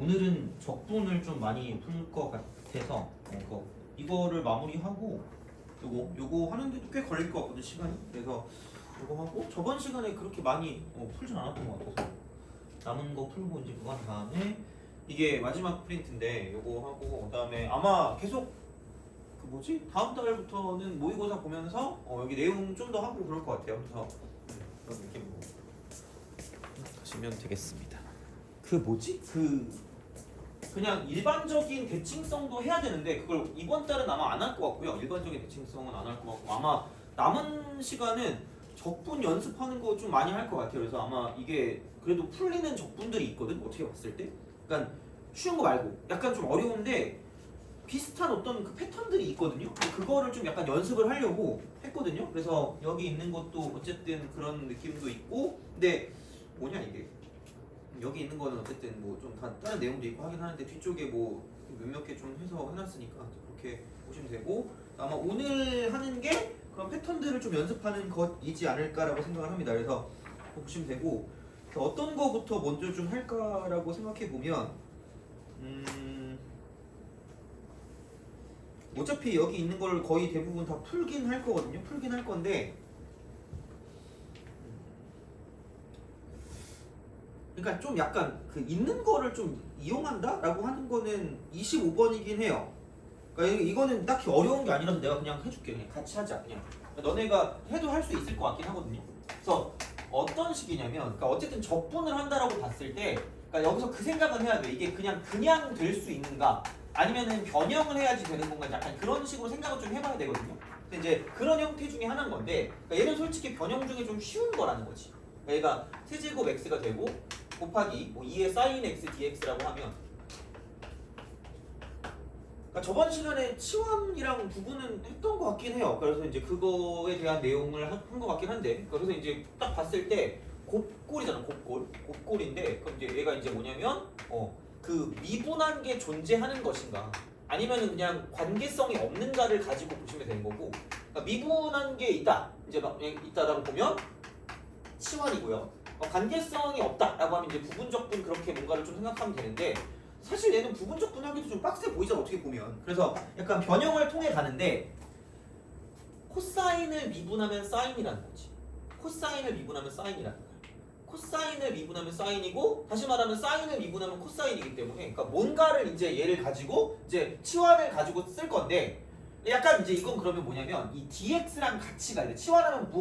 오늘은 적분을 좀 많이 풀 것 같아서 이거를 마무리하고 요거 하는데도 꽤 걸릴 것 같거든 시간이. 그래서 요거 하고 저번 시간에 그렇게 많이 풀진 않았던 것 같아서 남은 거 풀고 이제 그거 한 다음에 이게 마지막 프린트인데 요거 하고 그다음에 아마 계속 그 뭐지 다음 달부터는 모의고사 보면서 여기 내용 좀 더 하고 그럴 것 같아요. 그래서 그런 느낌으로 가시면 되겠습니다. 그 뭐지 그냥 일반적인 대칭성도 해야 되는데 그걸 이번 달은 아마 안 할 것 같고요. 일반적인 대칭성은 안 할 것 같고 아마 남은 시간은 적분 연습하는 거 좀 많이 할 것 같아요. 그래서 아마 이게 그래도 풀리는 적분들이 있거든. 어떻게 봤을 때 그러니까 쉬운 거 말고 약간 좀 어려운데 비슷한 어떤 그 패턴들이 있거든요. 그거를 좀 약간 연습을 하려고 했거든요. 그래서 여기 있는 것도 어쨌든 그런 느낌도 있고 근데 뭐냐 이게 여기 있는 거는 어쨌든 뭐 좀 다른 내용도 있고 하긴 하는데 뒤쪽에 뭐 몇몇 개 좀 해서 해놨으니까 그렇게 보시면 되고 아마 오늘 하는 게 그런 패턴들을 좀 연습하는 것이지 않을까라고 생각을 합니다. 그래서 보시면 되고 어떤 거부터 먼저 좀 할까라고 생각해 보면 어차피 여기 있는 걸 거의 대부분 다 풀긴 할 거거든요. 풀긴 할 건데 그러니까 좀 약간 그 있는 거를 좀 이용한다라고 하는 거는 25번이긴 해요. 그러니까 이거는 딱히 어려운 게 아니라서 내가 그냥 해줄게. 그냥 같이 하자. 그냥 너네가 해도 할 수 있을 것 같긴 하거든요. 그래서 어떤 식이냐면, 그러니까 어쨌든 적분을 한다라고 봤을 때, 그러니까 여기서 그 생각은 해야 돼. 이게 그냥 될 수 있는가, 아니면은 변형을 해야지 되는 건가, 약간 그런 식으로 생각을 좀 해봐야 되거든요. 근데 이제 그런 형태 중에 하나인 건데, 그러니까 얘는 솔직히 변형 중에 좀 쉬운 거라는 거지. 그러니까 얘가 세제곱 x가 되고 곱하기 뭐 2의 sin x dx라고 하면. 그러니까 저번 시간에 치환이랑 부분은 했던 것 같긴 해요. 그래서 이제 그거에 대한 내용을 한 것 같긴 한데, 그래서 이제 딱 봤을 때 곱골이잖아, 곱골인데, 그럼 이제 얘가 이제 뭐냐면, 그 미분한 게 존재하는 것인가, 아니면은 그냥 관계성이 없는가를 가지고 보시면 되는 거고, 그러니까 미분한 게 있다, 이제 있다라고 보면 치환이고요. 관계성이 없다라고 하면 이제 부분적분 그렇게 뭔가를 좀 생각하면 되는데. 사실 얘는 부분적 분하기도 좀 빡세 보이잖아 어떻게 보면. 그래서 약간 변형을 통해 가는데 코사인을 미분하면 사인이라는 거지. 코사인을 미분하면 사인이라는 거야. 코사인을 미분하면 사인이고 다시 말하면 사인을 미분하면 코사인이기 때문에 그러니까 뭔가를 이제 얘를 가지고 이제 치환을 가지고 쓸 건데 약간 이제 이건 그러면 뭐냐면 이 dx랑 같이 가야 돼. 치환하면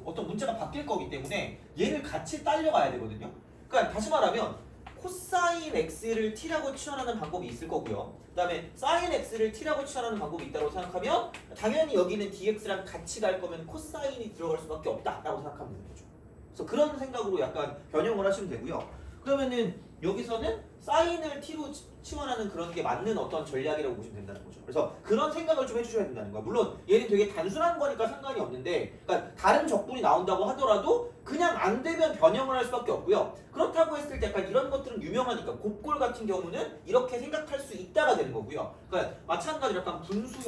어떤 문자가 바뀔 거기 때문에 얘를 같이 딸려가야 되거든요. 그러니까 다시 말하면 코사인 x를 t라고 치환하는 방법이 있을 거고요. 그 다음에 사인 x를 t라고 치환하는 방법이 있다고 생각하면 당연히 여기는 dx랑 같이 갈 거면 코사인이 들어갈 수밖에 없다라고 생각하면 되는 거죠. 그래서 그런 생각으로 약간 변형을 하시면 되고요. 그러면은 여기서는 사인을 t로 치환하는 그런 게 맞는 어떤 전략이라고 보시면 된다는 거죠. 그래서 그런 생각을 좀 해주셔야 된다는 거야. 물론 얘는 되게 단순한 거니까 상관이 없는데, 그러니까 다른 적분이 나온다고 하더라도 그냥 안 되면 변형을 할 수밖에 없고요. 그렇다고 했을 때 약간 이런 것들은 유명하니까 곱골 같은 경우는 이렇게 생각할 수 있다가 되는 거고요. 그러니까 마찬가지로 약간 분수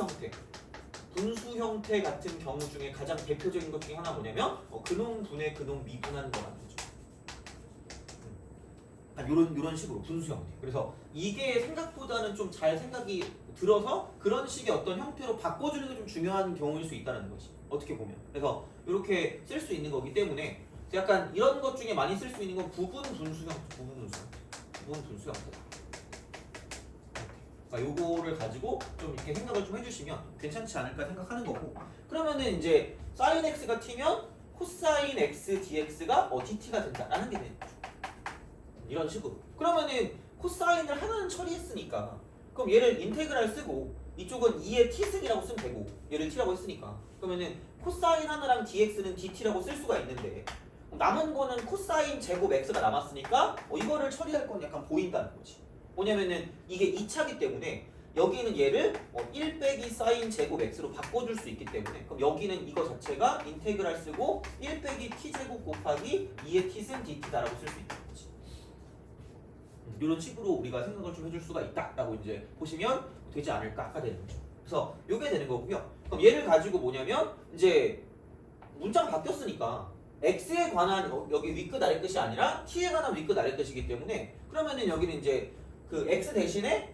형태 같은 경우 중에 가장 대표적인 것 중에 하나 뭐냐면 근홍 분의 근홍 미분하는 거라는 거죠. 이런 식으로 분수 형태. 그래서 이게 생각보다는 좀 잘 생각이 들어서 그런 식의 어떤 형태로 바꿔주는 게 좀 중요한 경우일 수 있다는 거지. 어떻게 보면. 그래서 이렇게 쓸 수 있는 거기 때문에 약간 이런 것 중에 많이 쓸 수 있는 건 부분 분수 형태. 그러니까 요거를 가지고 좀 이렇게 생각을 좀 해주시면 괜찮지 않을까 생각하는 거고. 그러면은 이제 sin x가 t면 코사인 x dx가 dt가 된다라는 게 되는 거죠. 이런 식으로. 그러면은 코사인을 하나는 처리했으니까 그럼 얘를 인테그랄 쓰고 이쪽은 2의 t승이라고 쓰면 되고 얘를 t라고 했으니까 그러면은 코사인 하나랑 dx는 dt라고 쓸 수가 있는데 남은 거는 코사인 제곱 x가 남았으니까 이거를 처리할 건 약간 보인다는 거지. 뭐냐면은 이게 2차기 때문에 여기는 얘를 1 빼기 사인 제곱 x로 바꿔줄 수 있기 때문에 그럼 여기는 이거 자체가 인테그랄 쓰고 1 빼기 t제곱 곱하기 2의 t승 dt다라고 쓸 수 있는 거지. 이런 식으로 우리가 생각을 좀 해줄 수가 있다라고 이제 보시면 되지 않을까가 되는 거죠. 그래서 이게 되는 거고요. 그럼 얘를 가지고 뭐냐면 이제 문자가 바뀌었으니까 x에 관한 여기 윗끝 아래끝이 아니라 t에 관한 윗끝 아래끝이기 때문에 그러면은 여기는 이제 그 x 대신에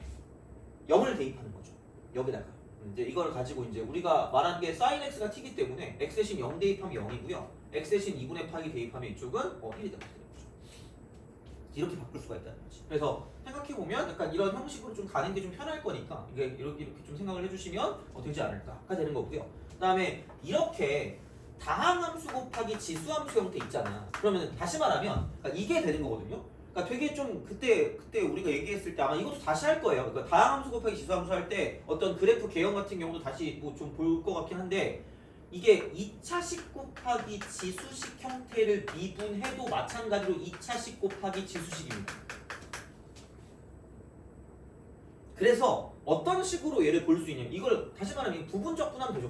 0을 대입하는 거죠. 여기다가 이제 이걸 가지고 이제 우리가 말한 게 sin x가 t이기 때문에 x 대신 0 대입하면 0이고요. x 대신 2분의 파이 대입하면 이쪽은 1이 되는 거죠. 이렇게 바꿀 수가 있다는 거지. 그래서 생각해 보면 약간 이런 형식으로 좀 가는 게 좀 편할 거니까 이게 이렇게 좀 생각을 해주시면 되지 않을까가 되는 거고요. 그다음에 이렇게 다항함수 곱하기 지수함수 형태 있잖아. 그러면 다시 말하면 그러니까 이게 되는 거거든요. 그러니까 되게 좀 그때 우리가 얘기했을 때 아마 이것도 다시 할 거예요. 그러니까 다항함수 곱하기 지수함수 할 때 어떤 그래프 개형 같은 경우도 다시 뭐 좀 볼 것 같긴 한데 이게 2차식 곱하기 지수식 형태를 미분해도 마찬가지로 2차식 곱하기 지수식입니다. 그래서 어떤 식으로 얘를 볼 수 있냐면 이걸 다시 말하면 부분적 분하면 되죠.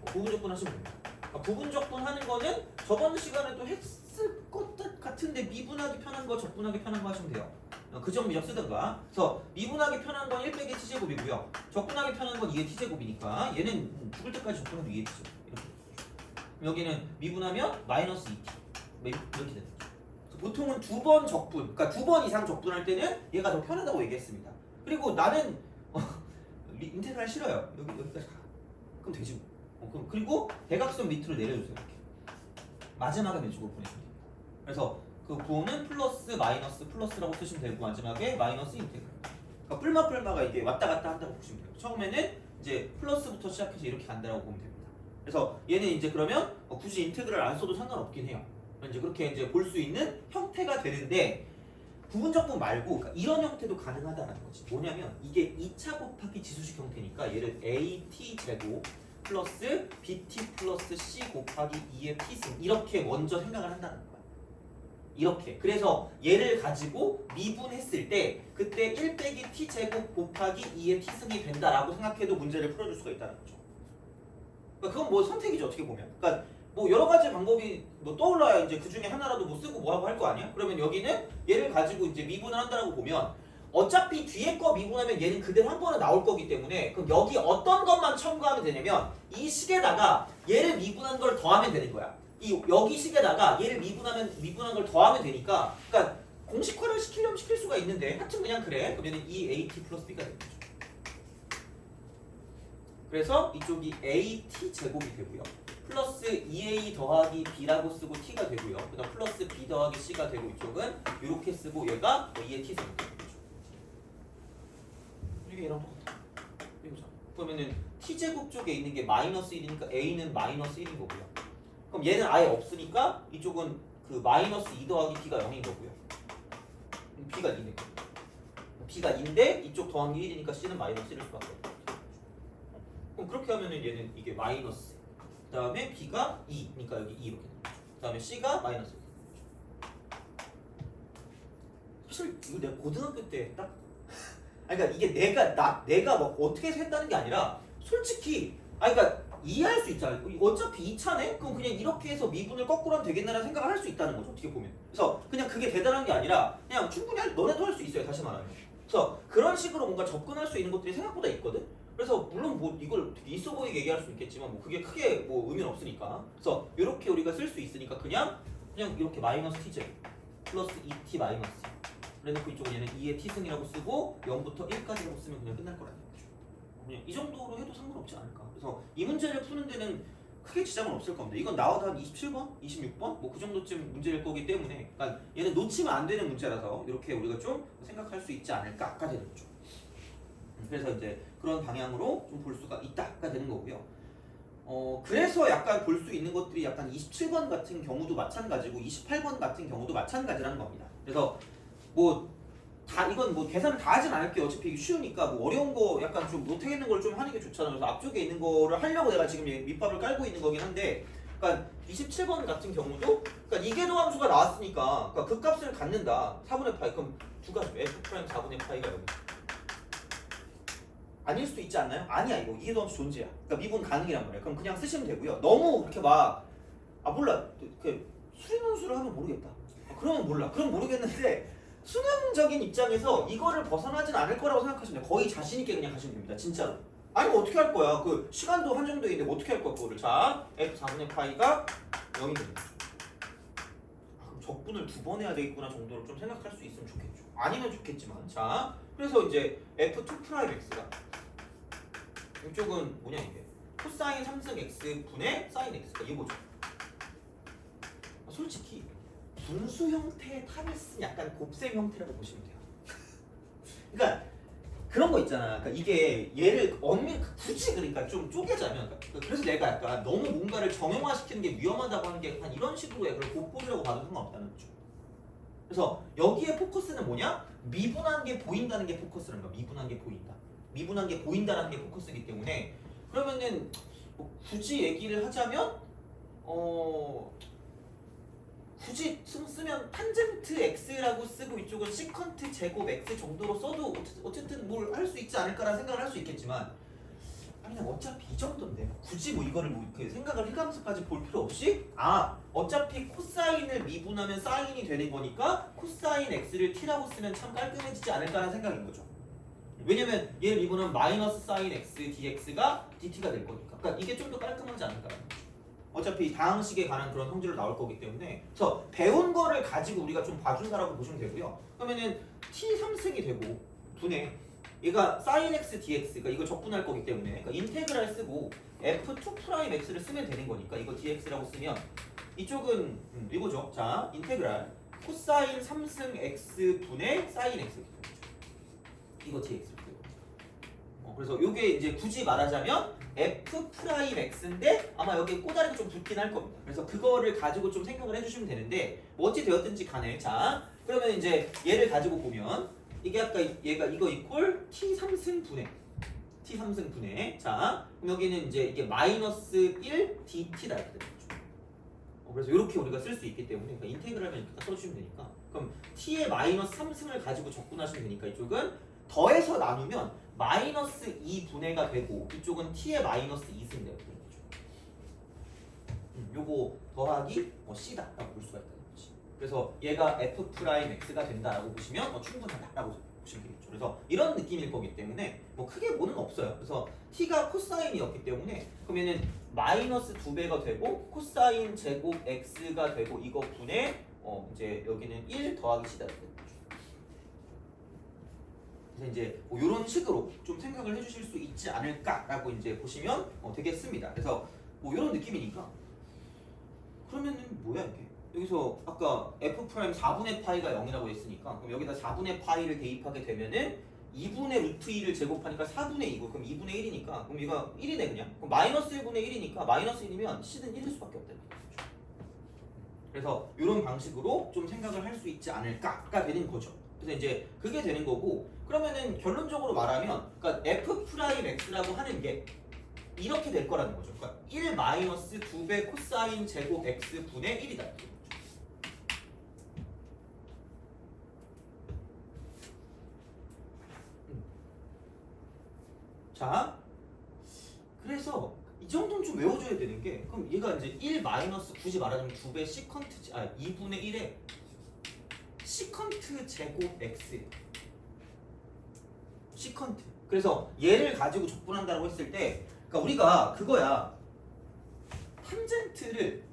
부분적 분 하시면 됩니다. 그러니까 부분적 분 하는 거는 저번 시간에도 했을 것 같은데 미분하기 편한 거 적분하기 편한 거 하시면 돼요. 그 점 미적 쓰든가. 그래서 미분하기 편한 건 1 빼기 t제곱이고요. 적분하기 편한 건 2의 t제곱이니까 얘는 죽을 때까지 적분해도 2의 t제곱 이렇게. 여기는 미분하면 마이너스 2t 이렇게 되는 거죠. 보통은 두 번 적분, 그러니까 두 번 이상 적분할 때는 얘가 더 편하다고 얘기했습니다. 그리고 나는 인테그랄 싫어요. 여기까지 가. 그럼 되지 뭐. 그럼 그리고 대각선 밑으로 내려주세요. 이렇게. 마지막에 매주고 보내주세요. 그래서 그 부호는 플러스 마이너스 플러스라고 쓰시면 되고 마지막에 마이너스 인테그랄. 그러니까 뿔마가 이게 왔다 갔다 한다고 보시면 돼요. 처음에는 이제 플러스부터 시작해서 이렇게 간다라고 보면 됩니다. 그래서 얘는 이제 그러면 굳이 인테그랄 안 써도 상관없긴 해요. 이제 그렇게 이제 볼 수 있는 형태가 되는데 부분적분 말고 그러니까 이런 형태도 가능하다는 거지. 뭐냐면 이게 2차 곱하기 지수식 형태니까 얘를 AT 제곱 플러스 BT 플러스 C 곱하기 2의 T승 이렇게 먼저 생각을 한다는 거야. 이렇게. 그래서 얘를 가지고 미분했을 때 그때 1 빼기 T제곱 곱하기 2의 T승이 된다라고 생각해도 문제를 풀어줄 수가 있다는 거죠. 그러니까 그건 뭐 선택이죠. 어떻게 보면. 그러니까 뭐 여러 가지 방법이 뭐 떠올라야 이제 그 중에 하나라도 뭐 쓰고 뭐 하고 할 거 아니야? 그러면 여기는 얘를 가지고 이제 미분을 한다라고 보면 어차피 뒤에 거 미분하면 얘는 그대로 한 번에 나올 거기 때문에 그럼 여기 어떤 것만 첨가하면 되냐면 이 식에다가 얘를 미분한 걸 더하면 되는 거야. 이 여기 식에다가 얘를 미분한 걸 더하면 되니까 그러니까 공식화를 시키려면 시킬 수가 있는데 하여튼 그냥 그래. 그러면 이 AT 플러스 B가 되는 거죠. 그래서 이쪽이 AT 제곱이 되고요. 플러스 2A 더하기 B라고 쓰고 T가 되고요. 그 다음 플러스 B 더하기 C가 되고 이쪽은 이렇게 쓰고 얘가 2의 T 제곱이 되는 거죠. 이게 얘랑 똑같아. 이거죠. 그러면은 T제곱 쪽에 있는 게 마이너스 1이니까 A는 마이너스 1인 거고요. 그럼 얘는 아예 없으니까 이쪽은 그 마이너스 2 더하기 B가 0인 거고요. B가 2네. B가 2인데 이쪽 더하기 1이니까 C는 마이너스 1일 수밖에 없고. 그럼 그렇게 하면은 얘는 이게 마이너스 그 다음에 B가 2니까 여기 2 이렇게 되는 거죠. 그 다음에 C가 마이너스 1 사실 이거 내가 고등학교 때 딱 그러니까 이게 내가 뭐 어떻게 해서 했다는 게 아니라 솔직히 그러니까 이해할 수 있잖아요. 어차피 2차네? 그럼 그냥 이렇게 해서 미분을 거꾸로 하면 되겠나라는 생각을 할 수 있다는 거죠. 어떻게 보면. 그래서 그냥 그게 대단한 게 아니라 그냥 충분히 너네도 할 수 있어요. 다시 말하면. 그래서 그런 식으로 뭔가 접근할 수 있는 것들이 생각보다 있거든. 그래서 물론 뭐 이걸 되게 있어 보이게 얘기할 수 있겠지만 뭐 그게 크게 뭐 의미는 없으니까. 그래서 이렇게 우리가 쓸 수 있으니까 그냥 이렇게 마이너스 t제곱 플러스 2t 마이너스 그래놓고 이쪽은 얘는 2의 t승이라고 쓰고 0부터 1까지라고 쓰면 그냥 끝날 거라는 거죠. 그냥 이 정도로 해도 상관없지 않을까. 그래서 이 문제를 푸는 데는 크게 지장은 없을 겁니다. 이건 나와도 한 27번, 26번 뭐 그 정도쯤 문제일 거기 때문에 그러니까 얘는 놓치면 안 되는 문제라서 이렇게 우리가 좀 생각할 수 있지 않을까가 되는 거죠. 그래서 이제 그런 방향으로 좀 볼 수가 있다가 되는 거고요. 그래서 약간 볼 수 있는 것들이 약간 27번 같은 경우도 마찬가지고 28번 같은 경우도 마찬가지라는 겁니다. 그래서 뭐 이건 뭐 계산을 다 하진 않을게요. 어차피 이게 쉬우니까 뭐 어려운 거 약간 좀 못하겠는 걸 좀 하는 게 좋잖아요. 그래서 앞쪽에 있는 거를 하려고 내가 지금 밑밥을 깔고 있는 거긴 한데 그러니까 27번 같은 경우도 그러니까 이계도 함수가 나왔으니까 그러니까 그 값을 갖는다. 4분의 파이 그럼 두 가지 f 프라임 4분의 파이가 여기 아닐 수도 있지 않나요? 아니야 이거 이계도 함수 존재야. 그러니까 미분 가능이란 말이야. 그럼 그냥 쓰시면 되고요. 너무 그렇게 몰라 그 수리논술을 하면 모르겠다. 그러면 몰라. 그럼 모르겠는데 수능적인 입장에서 이거를 벗어나진 않을 거라고 생각하시면 돼요. 거의 자신 있게 그냥 가시면 됩니다. 진짜로. 아니면 어떻게 할 거야? 그 시간도 한정돼 있는데 어떻게 할 거야 그거를? 자, f 4분의 파이가 0이 됩니다. 그럼 적분을 2번 해야 되겠구나 정도로 좀 생각할 수 있으면 좋겠죠. 아니면 좋겠지만 자 그래서 이제 f2'x가 이쪽은 뭐냐 이게 코사인 3승 x 분의 사인 x가 이거죠. 솔직히 분수 형태의 탑을 쓴 약간 곱셈 형태라고 보시면 돼요. 그러니까 그런 거 있잖아. 그러니까 이게 얘를 굳이 그러니까 좀 쪼개자면 그래서 내가 약간 너무 뭔가를 정형화시키는 게 위험하다고 하는 게 한 이런 식으로의 그걸 곱셈이라고 봐도 상관없다는 거죠. 그래서 여기에 포커스는 뭐냐? 미분한 게 보인다는 게 포커스라는 거야. 미분한 게 보인다. 미분한 게 보인다라는 게 포커스이기 때문에 그러면은 뭐 굳이 얘기를 하자면 굳이 쓰면 탄젠트 x라고 쓰고 이쪽은 시컨트 제곱 x 정도로 써도 어쨌든 뭘 할 수 있지 않을까라는 생각을 할 수 있겠지만 아니 그냥 어차피 이 정도인데 굳이 뭐 이거를 뭐 이렇게 생각을 해가면서까지 볼 필요 없이 어차피 코사인을 미분하면 사인이 되는 거니까 코사인 x를 t라고 쓰면 참 깔끔해지지 않을까라는 생각인 거죠. 왜냐면 얘를 미분하면 마이너스 사인 x dx가 dt가 될 거니까 그러니까 이게 좀 더 깔끔하지 않을까라는 거죠. 어차피 다항식에 관한 그런 성질로 나올 거기 때문에 그래서 배운 거를 가지고 우리가 좀 봐준다라고 보시면 되고요. 그러면은 t 3승이 되고 분의 얘가 sin x dx가 이거 적분할 거기 때문에 그러니까 인테그랄 쓰고 f2'x를 쓰면 되는 거니까 이거 dx라고 쓰면 이쪽은 이거죠. 자 인테그랄 코사인 3승 x 분의 sin x 이거 dx를 그래서 요게 이제 굳이 말하자면 f'(x인데 아마 여기 꼬다리가 좀 붙긴 할 겁니다. 그래서 그거를 가지고 좀 생각을 해주시면 되는데 뭐 어찌 되었든지 간에 자 그러면 이제 얘를 가지고 보면 이게 아까 얘가 이거 이퀄 t3승 분의 자 그럼 여기는 이제 이게 마이너스 1 dt다 이렇게 되는 거죠. 그래서 이렇게 우리가 쓸 수 있기 때문에 그러니까 인테그랄만 이렇게 딱 써주시면 되니까 그럼 t의 마이너스 3승을 가지고 적분하시면 되니까 이쪽은 더해서 나누면 마이너스 2분의가 되고 이쪽은 t의 마이너스 2승이 되는 거죠. 요거 더하기 c다라고 볼 수가 있다는 거지. 그래서 얘가 f'x가 된다라고 보시면 충분하다라고 보시면 되겠죠. 그래서 이런 느낌일 거기 때문에 뭐 크게 뭐는 없어요. 그래서 t가 코사인이었기 때문에 그러면은 마이너스 2배가 되고 코사인 제곱 x가 되고 이거 분의 이제 여기는 1 더하기 c다 되는 거죠. 그래서 이제 뭐 이런 식으로 좀 생각을 해주실 수 있지 않을까라고 이제 보시면 되겠습니다. 그래서 뭐 이런 느낌이니까 그러면은 뭐야 이게? 여기서 아까 f' 4분의 파이가 0이라고 했으니까 그럼 여기다 4분의 파이를 대입하게 되면은 2분의 루트 2를 제곱하니까 4분의 2고 그럼 2분의 1이니까 그럼 이거 1이네 그냥 그럼 마이너스 1분의 1이니까 마이너스 1이면 c는 1일 수밖에 없다는 거죠. 그래서 이런 방식으로 좀 생각을 할 수 있지 않을까가 되는 거죠. 그래서 이제 그게 되는 거고 그러면은 결론적으로 말하면 그러니까 f'x라고 하는 게 이렇게 될 거라는 거죠. 그러니까 1 마이너스 2배 코사인 제곱 x 분의 1이다. 자, 그래서 이 정도는 좀 외워줘야 되는 게 그럼 얘가 이제 1 마이너스 굳이 말하자면 2배 시컨트 2분의 1에 시컨트 제곱 x 시컨트 그래서 얘를 가지고 적분한다고 했을 때 그러니까 우리가 그거야 탄젠트를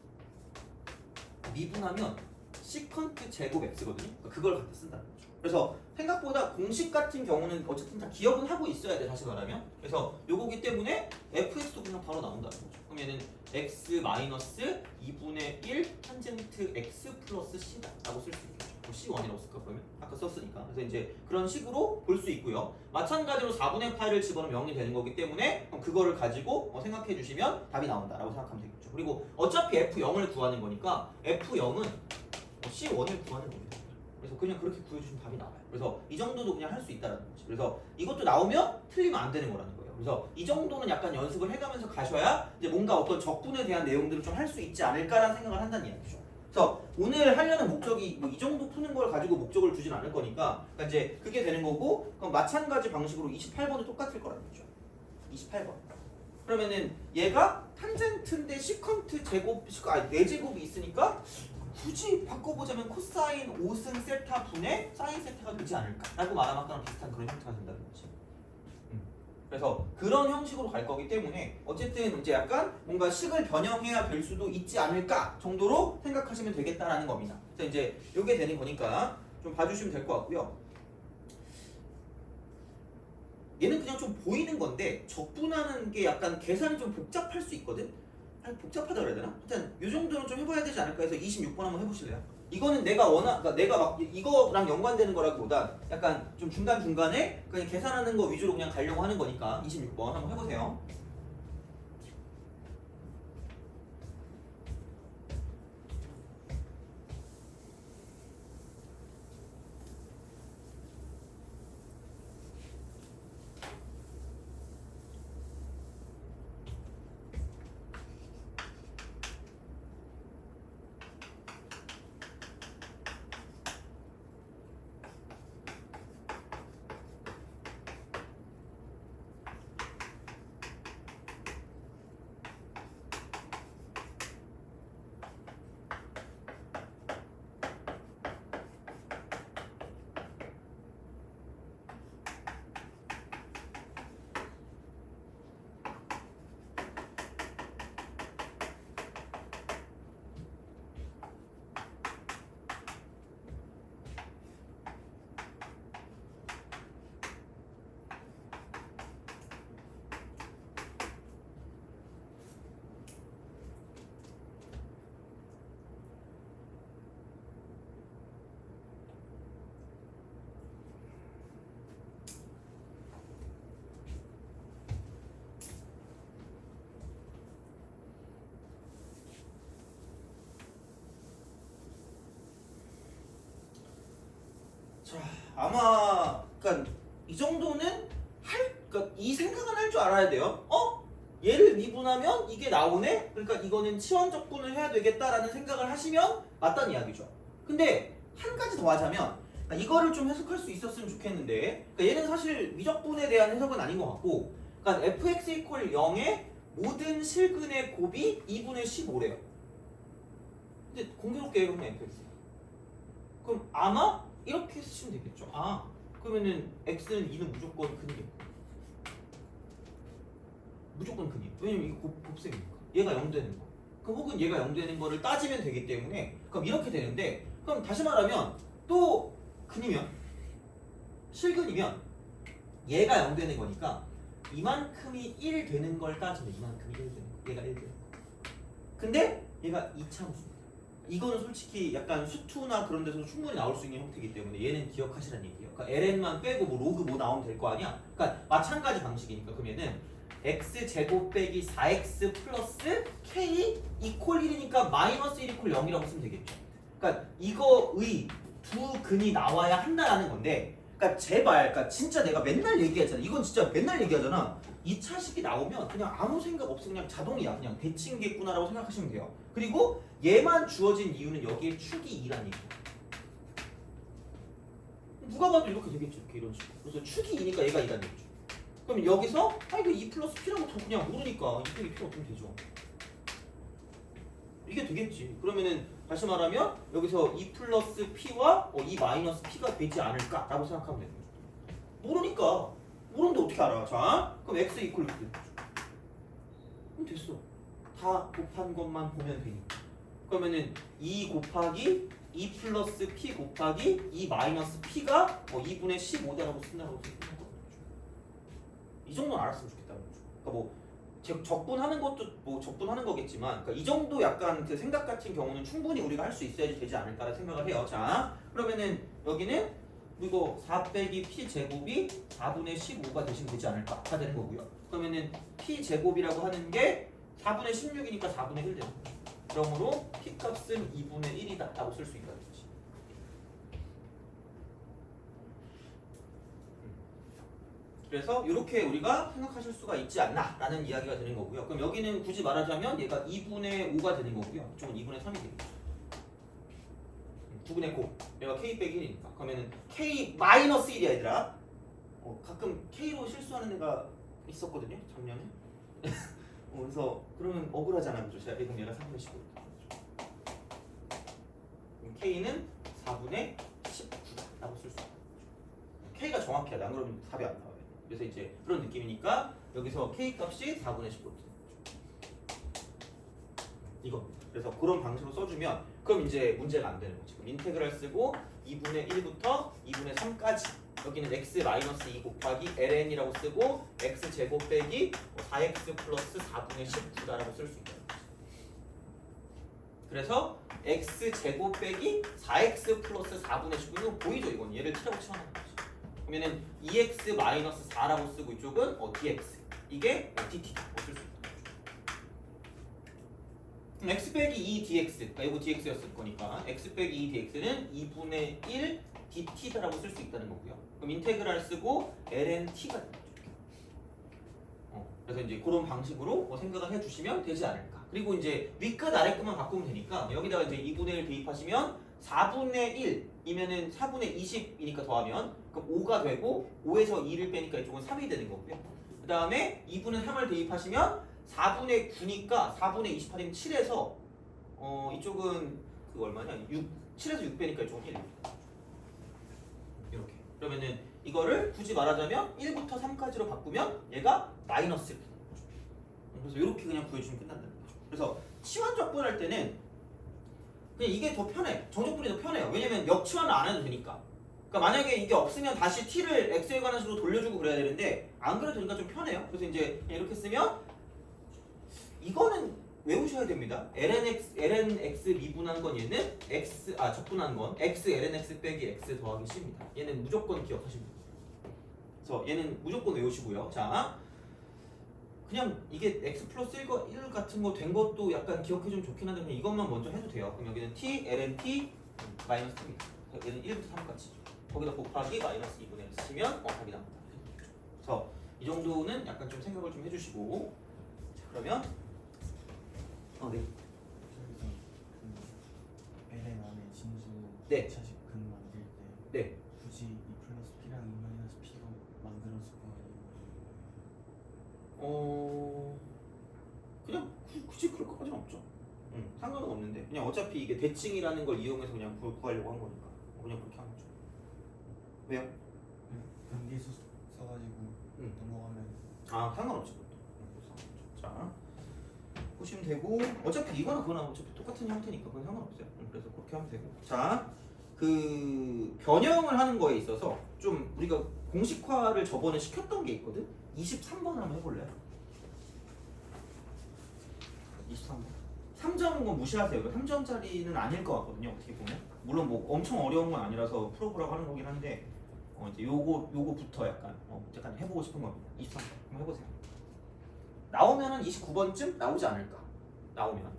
미분하면 시컨트 제곱 x거든요. 그러니까 그걸 갖다 쓴다는 거죠. 그래서 생각보다 공식 같은 경우는 어쨌든 다 기억은 하고 있어야 돼 다시 말하면. 그래서 요거기 때문에 fx도 그냥 바로 나온다는 거죠. 그러면은 x 마이너스 2분의 1 탄젠트 x 플러스 c다 라고 쓸 수 있겠죠. C1이라고 쓸까 그러면? 아까 썼으니까. 그래서 이제 그런 식으로 볼 수 있고요. 마찬가지로 4분의 파이를 집어넣으면 0이 되는 거기 때문에 그럼 그거를 가지고 생각해 주시면 답이 나온다라고 생각하면 되겠죠. 그리고 어차피 F0을 구하는 거니까 F0은 C1을 구하는 겁니다. 그래서 그냥 그렇게 구해주시면 답이 나와요. 그래서 이 정도도 그냥 할 수 있다는 거지. 그래서 이것도 나오면 틀리면 안 되는 거라는 거예요. 그래서 이 정도는 약간 연습을 해가면서 가셔야 이제 뭔가 어떤 적분에 대한 내용들을 좀 할 수 있지 않을까라는 생각을 한다는 이야기죠. 그래서 오늘 하려는 목적이 뭐 이 정도 푸는 걸 가지고 목적을 두진 않을 거니까 그러니까 이제 그게 되는 거고 그럼 마찬가지 방식으로 28번도 똑같을 거라는 거죠. 28번. 그러면은 얘가 탄젠트인데 시컨트 제곱, 4제곱이 있으니까 굳이 바꿔보자면 코사인 5승 세타 분의 사인 세타가 되지 않을까 라고 말하면 아까랑 비슷한 그런 형태가 된다는 거지. 그래서 그런 형식으로 갈 거기 때문에 어쨌든 이제 약간 뭔가 식을 변형해야 될 수도 있지 않을까 정도로 생각하시면 되겠다라는 겁니다. 그래서 이제 이게 되는 거니까 좀 봐주시면 될 것 같고요. 얘는 그냥 좀 보이는 건데 적분하는 게 약간 계산이 좀 복잡할 수 있거든? 아니 복잡하다 그래야 되나? 일단 이 정도는 좀 해봐야 되지 않을까 해서 26번 한번 해보실래요? 이거는 내가 그러니까 내가 막 이거랑 연관되는 거라기보다 약간 좀 중간중간에 그냥 계산하는 거 위주로 그냥 가려고 하는 거니까 26번 한번 해보세요. 자, 아마 그러니까 이 정도는 그러니까 이 생각은 할 줄 알아야 돼요. 얘를 미분하면 이게 나오네? 그러니까 이거는 치환적분을 해야 되겠다라는 생각을 하시면 맞다는 이야기죠. 근데 한 가지 더 하자면 그러니까 이거를 좀 해석할 수 있었으면 좋겠는데 그러니까 얘는 사실 미적분에 대한 해석은 아닌 것 같고 그러니까 fx 이퀄 0의 모든 실근의 곱이 2분의 15래요. 근데 공교롭게 이러면 fx 그럼 아마 이렇게 쓰시면 되겠죠. 그러면은 x는 2는 무조건 근이겠고 무조건 근이. 왜냐면 이거 곱셈이니까. 얘가 0 되는 거. 그럼 혹은 얘가 0 되는 거를 따지면 되기 때문에 그럼 이렇게 되는데 그럼 다시 말하면 또 근이면 실근이면 얘가 0 되는 거니까 이만큼이 1 되는 걸 따지면 이만큼이 1 되는 거. 얘가 1 되는 거. 근데 얘가 2차함수입니다. 이거는 솔직히 약간 수투나 그런 데서 충분히 나올 수 있는 형태이기 때문에 얘는 기억하시라는 얘기예요. 그러니까 ln만 빼고 뭐 로그 뭐 나오면 될 거 아니야? 그러니까 마찬가지 방식이니까 그러면은 x제곱 빼기 4x 플러스 k 이퀄 1이니까 마이너스 1 이퀄 0이라고 쓰면 되겠죠. 그러니까 이거의 두 근이 나와야 한다라는 건데 그러니까 제발 그러니까 진짜 내가 맨날 얘기하잖아. 이건 진짜 맨날 얘기하잖아. 2차식이 나오면 그냥 아무 생각 없이 그냥 자동이야. 그냥 대칭겠구나라고 생각하시면 돼요. 그리고 얘만 주어진 이유는 여기에 축이 2라는 얘기야. 누가 봐도 이렇게 되겠죠. 이렇게 이런 식으로. 그래서 축이 2니까 얘가 2라는 얘기죠. 그럼 여기서 이거 2 플러스 P라고 저 그냥 모르니까 2 빼기 P 어떻게 되죠? 이게 되겠지. 그러면은 다시 말하면 여기서 2 플러스 P와 2 마이너스 P가 되지 않을까라고 생각하면 되는 거죠. 모르니까. 모르는데 어떻게 알아? 자, 그럼 x 이퀄 이렇게 되죠. 그럼 됐어. 다 곱한 것만 보면 되니까. 그러면은 2 곱하기 2 플러스 P 곱하기 2 마이너스 P가 2분의 15다라고 쓴다고 생각하는 거죠. 이 정도는 알았으면 좋겠다는 거죠. 그러니까 뭐 적분하는 것도 뭐 적분하는 거겠지만 그러니까 이 정도 약간 그 생각 같은 경우는 충분히 우리가 할 수 있어야지 되지 않을까라는 생각을 해요. 자, 그러면은 여기는 이거 4 빼기 P 제곱이 4분의 15가 대신 되지 않을까가 되는 거고요. 그러면은 P 제곱이라고 하는 게 4분의 16이니까 4분의 1 되는 거죠. 그러므로 P 값은 2분의 1이다라고 쓸 수 있다는 거지. 그래서 이렇게 우리가 생각하실 수가 있지 않나라는 이야기가 되는 거고요. 그럼 여기는 굳이 말하자면 얘가 2분의 5가 되는 거고요. 이쪽은 2분의 3이 되겠죠. 9분의 9. 얘가 K 빼기 1이니까. 그러면은 K 마이너스 1이야 얘들아. 가끔 K로 실수하는 애가 있었거든요. 작년에. 그래서 그러면 억울하잖아. 그죠? 제가 그럼 얘가 3분의 15. 그럼 K는 4분의 19라고 쓸 수 있다. K가 정확해야 돼. 안 그러면 답이 안 나와요. 그래서 이제 그런 느낌이니까 여기서 k 값이 4분의 15. 이거. 그래서 그런 방식으로 써주면 그럼 이제 문제가 안 되는 거지. 그럼 인테그랄 쓰고 2분의 1부터 2분의 3까지 여기는 x-2 곱하기 ln이라고 쓰고 x제곱 빼기 4x 플러스 4분의 19다라고 쓸 수 있다는 거지. 그래서 x제곱 빼기 4x 플러스 4분의 19는 보이죠? 이건 얘를 t라고 치환하는 거지. 그러면은 2x-4라고 쓰고 이쪽은 dx 이게 dt다. 쓸 수 있다. x 빼기 2 dx, 그러니까 이거 dx였을 거니까 x 빼기 2 dx는 2분의 1 dt다라고 쓸 수 있다는 거고요. 그럼 인테그랄 쓰고 ln(t가 됩니다. 그래서 이제 그런 방식으로 생각을 해주시면 되지 않을까. 그리고 이제 윗끝 아래끝만 바꾸면 되니까 여기다가 이제 2분의 1 대입하시면 4분의 1이면은 4분의 20이니까 더하면 그럼 5가 되고 5에서 2를 빼니까 이쪽은 3이 되는 거고요. 그 다음에 2분의 3을 대입하시면 4분의 9니까 4분의 28이면 7에서 이쪽은 그거 얼마냐? 7에서 6 빼니까 이쪽은 1. 이렇게. 그러면은 이거를 굳이 말하자면 1부터 3까지로 바꾸면 얘가 마이너스 이렇게 되는 거죠. 그래서 이렇게 그냥 구해주면 끝난다는 거죠. 그래서 치환 적분할 때는 그냥 이게 더 편해. 정적분이 더 편해요. 왜냐면 역치환을 안 해도 되니까. 그러니까 만약에 이게 없으면 다시 t를 x에 관한 식으로 돌려주고 그래야 되는데 안 그래도 되니까 좀 편해요. 그래서 이제 이렇게 쓰면 이거는 외우셔야 됩니다. lnx 미분한 건 얘는 적분한 건 x lnx 빼기 x 더하기 c입니다. 얘는 무조건 기억하시면 됩니다. 그래서 얘는 무조건 외우시고요. 자, 그냥 이게 x 플러스 1 같은 거 된 것도 약간 기억해주면 좋긴 한데 그냥 이것만 먼저 해도 돼요. 그럼 여기는 t ln t 마이너스 t입니다. 얘는 1부터 3까지. 거기다 곱하기 마이너스 2분의 x 치면 답이 나옵니다. 그래서 이 정도는 약간 좀 생각을 좀 해주시고 자, 그러면 네. 저기서 ln 안에 진수 네. 2차식 근 만들 때 네. 굳이 2 플러스 p랑 2 마이너스 p로 만들어서 그냥 굳이 그럴 것까지는 없죠. 상관은 없는데 그냥 어차피 이게 대칭이라는 걸 이용해서 그냥 구하려고 한 거니까 그냥 그렇게 한 거죠. 왜요? 변기수 써가지고 넘어가면 상관없죠. 자 보시면 되고 어차피 이거나 그거나 어차피 똑같은 형태니까 그건 상관없어요. 그래서 그렇게 하면 되고 자 그 변형을 하는 거에 있어서 좀 우리가 공식화를 저번에 시켰던 게 있거든. 23번 한번 해볼래요? 23번 3점은 건 무시하세요. 3점짜리는 아닐 것 같거든요. 어떻게 보면 물론 뭐 엄청 어려운 건 아니라서 풀어보라고 하는 거긴 한데 이제 요거부터 약간 해보고 싶은 겁니다. 23번 한번 해보세요. 나오면은 29번쯤 나오지 않을까? 나오면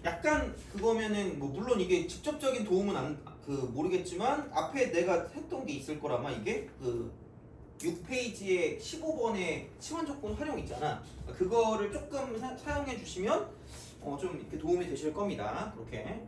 약간 그거면은 뭐 물론 이게 직접적인 도움은 모르겠지만 앞에 내가 했던 게 있을 거라마 이게 그 6페이지에 15번에 치환적분 활용 있잖아. 그거를 조금 사용해 주시면 좀 이렇게 도움이 되실 겁니다. 그렇게.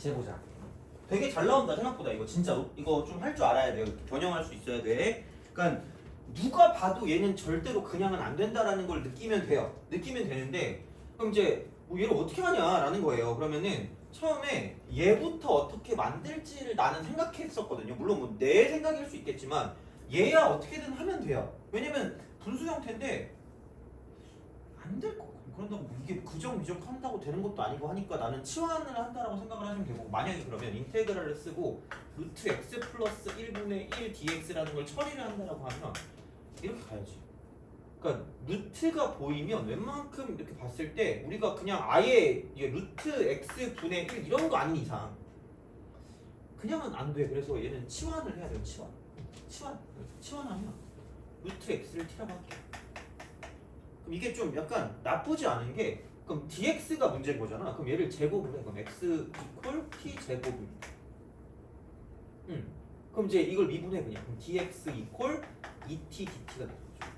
재보자. 되게 잘 나온다 생각보다. 이거 진짜로 이거 좀 할 줄 알아야 돼요. 변형할 수 있어야 돼. 그러니까 누가 봐도 얘는 절대로 그냥은 안 된다라는 걸 느끼면 돼요. 느끼면 되는데 그럼 이제 뭐 얘를 어떻게 하냐라는 거예요. 그러면은 처음에 얘부터 어떻게 만들지를 나는 생각했었거든요. 물론 뭐 내 생각일 수 있겠지만 얘야 어떻게든 하면 돼요. 왜냐면 분수 형태인데 안 될 거. 그런다고 뭐 이게 그정미적 한다고 되는 것도 아니고 하니까 나는 치환을 한다라고 생각을 하시면 되고, 만약에 그러면 인테그랄을 쓰고 루트 x 플러스 1분의 1 dx라는 걸 처리를 한다라고 하면 이렇게 가야지. 그러니까 루트가 보이면 웬만큼 이렇게 봤을 때 우리가 그냥 아예 이게 루트 x 분의 1 이런 거 아닌 이상 그냥은 안 돼. 그래서 얘는 치환을 해야 돼요. 치환하면 루트 x를 t라고 할게요. 그럼 이게 좀 약간 나쁘지 않은 게, 그럼 dx가 문제인 거잖아. 그럼 얘를 제곱을 해. 그럼 x 이퀄 t 제곱입니다. 그럼 이제 이걸 미분해 그냥. 그럼 dx 이퀄 2t dt가 되는 거죠.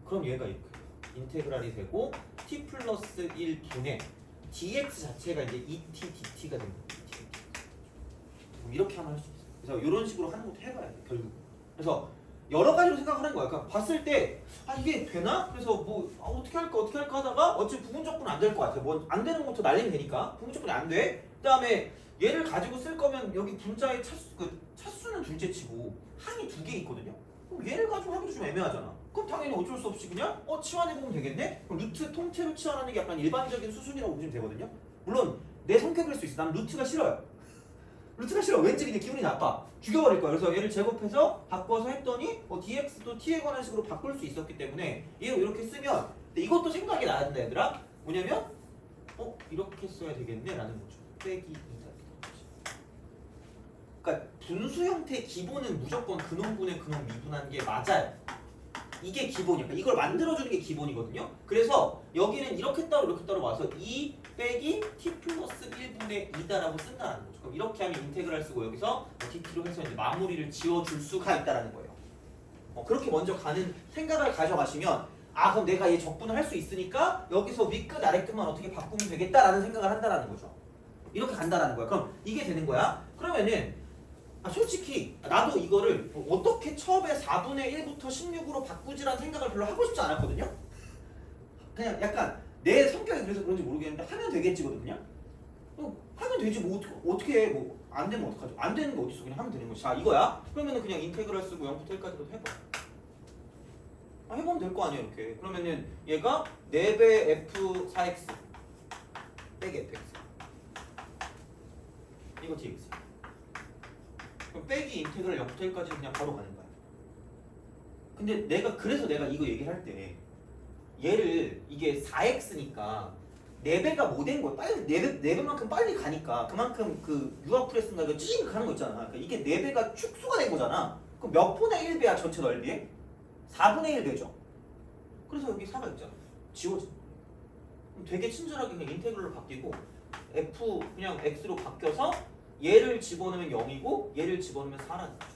그럼 얘가 이렇게 인테그랄이 되고 t 플러스 1분의 dx 자체가 이제 2t dt가 되는 거예요. 이렇게 하면 할 수 있어요. 그래서 이런 식으로 하는 것도 해봐야 돼 결국. 그래서 여러 가지로 생각하는 거야. 그러니까 봤을 때 아 이게 되나? 그래서 뭐 어떻게 할까 하다가 어차피 부분적분은 안 될 것 같아. 뭐 안 되는 것부터 날리면 되니까 부분적분이 안 돼. 그다음에 얘를 가지고 쓸 거면 여기 분자의 차수는 둘째치고 항이 2개 있거든요. 그럼 얘를 가지고 하기도 좀 애매하잖아. 그럼 당연히 어쩔 수 없이 그냥 치환해 보면 되겠네. 그럼 루트 통째로 치환하는 게 약간 일반적인 수순이라고 보시면 되거든요. 물론 내 성격일 수 있어. 난 루트가 싫어요. 루트가 싫어. 왠지 그냥 기분이 나빠. 죽여버릴 거야. 그래서 얘를 제곱해서 바꿔서 했더니 dx도 t에 관한 식으로 바꿀 수 있었기 때문에 얘로 이렇게 쓰면, 근데 이것도 생각이 나야 된다 얘들아. 뭐냐면 이렇게 써야 되겠네 라는 거죠. 빼기 2다. 그러니까 분수 형태의 기본은 무조건 근원분의 근원 미분한 게 맞아요. 이게 기본이야. 그러니까 이걸 만들어주는 게 기본이거든요. 그래서 여기는 이렇게 따로 와서 2 빼기 t 플러스 1분의 2다라고 쓴다는 거죠. 그럼 이렇게 하면 인테그랄 쓰고 여기서 dt로 해서 이제 마무리를 지어줄 수가 있다라는 거예요. 그렇게 먼저 가는 생각을 가져가시면 그럼 내가 얘 적분을 할 수 있으니까 여기서 윗끝 아래끝만 어떻게 바꾸면 되겠다라는 생각을 한다라는 거죠. 이렇게 간다라는 거야. 그럼 이게 되는 거야. 그러면은 솔직히 나도 이거를 어떻게 처음에 4분의 1부터 16으로 바꾸지라는 생각을 별로 하고 싶지 않았거든요. 그냥 약간 내 성격이 그래서 그런지 모르겠는데 하면 되겠지거든요. 하면 되지 뭐 어떻게 해. 뭐 안 되면 어떡하죠. 안 되는 거 어딨어. 그냥 하면 되는 거지. 자 이거야. 그러면은 그냥 인테그랄 쓰고 0부터 1까지도 해봐. 해보면 될 거 아니야 이렇게. 그러면은 얘가 4배 f4x 빼기 fx 이거 dx. 그럼 빼기 인테그랄 0부터 1까지 그냥 바로 가는 거야. 근데 그래서 내가 이거 얘기할 때 얘를 이게 4x니까 4배가 못 된 거야. 빨리 4배만큼 빨리 가니까 그만큼 그 유압 프레스인가 이거 찌익 가는 거 있잖아. 그러니까 이게 4배가 축소가 된 거잖아. 그럼 몇 분의 1배야 전체 넓이에? 4분의 1배죠. 그래서 여기 4가 있잖아. 지워져. 그럼 되게 친절하게 그냥 인테그랄로 바뀌고 f 그냥 x로 바뀌어서 얘를 집어넣으면 0이고 얘를 집어넣으면 4라는 거죠.